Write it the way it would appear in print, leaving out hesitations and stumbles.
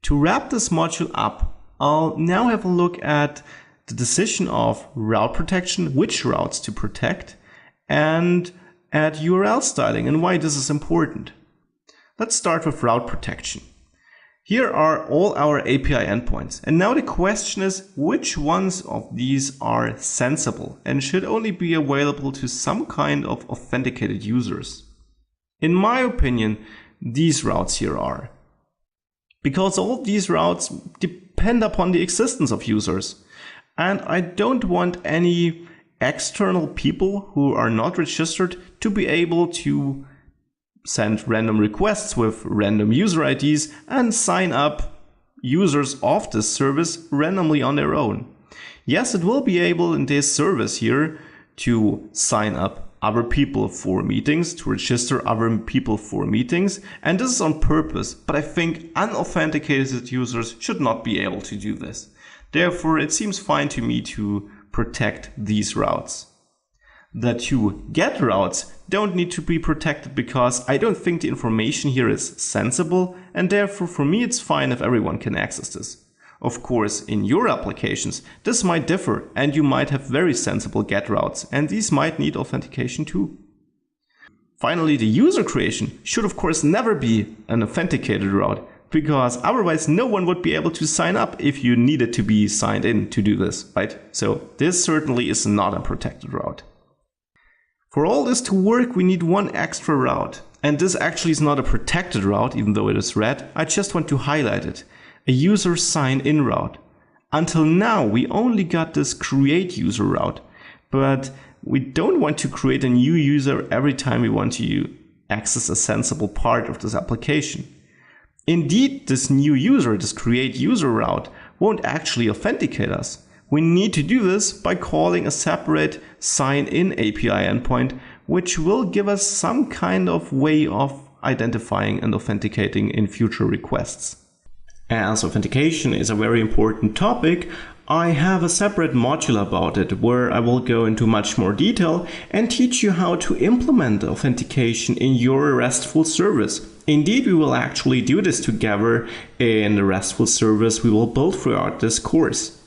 To wrap this module up, I'll now have a look at the decision of route protection, which routes to protect, and at URL styling and why this is important. Let's start with route protection. Here are all our API endpoints. And now the question is, which ones of these are sensible and should only be available to some kind of authenticated users? In my opinion, these routes here are. Because all these routes depend upon the existence of users. And I don't want any external people who are not registered to be able to send random requests with random user IDs and sign up users of this service randomly on their own. Yes, it will be able in this service here to sign up other people for meetings, to register other people for meetings, and this is on purpose, but I think unauthenticated users should not be able to do this. Therefore, it seems fine to me to protect these routes. The two GET routes don't need to be protected because I don't think the information here is sensible, and therefore for me it's fine if everyone can access this. Of course, in your applications this might differ and you might have very sensible GET routes, and these might need authentication too. Finally, the user creation should of course never be an authenticated route, because otherwise no one would be able to sign up if you needed to be signed in to do this, right? So this certainly is not a protected route. For all this to work, we need one extra route. And this actually is not a protected route, even though it is red. I just want to highlight it. A user sign-in route. Until now, we only got this create user route, but we don't want to create a new user every time we want to access a sensible part of this application. Indeed, this new user, this create user route, won't actually authenticate us. We need to do this by calling a separate sign-in API endpoint, which will give us some kind of way of identifying and authenticating in future requests. As authentication is a very important topic, I have a separate module about it where I will go into much more detail and teach you how to implement authentication in your RESTful service. Indeed, we will actually do this together in the RESTful service we will build throughout this course.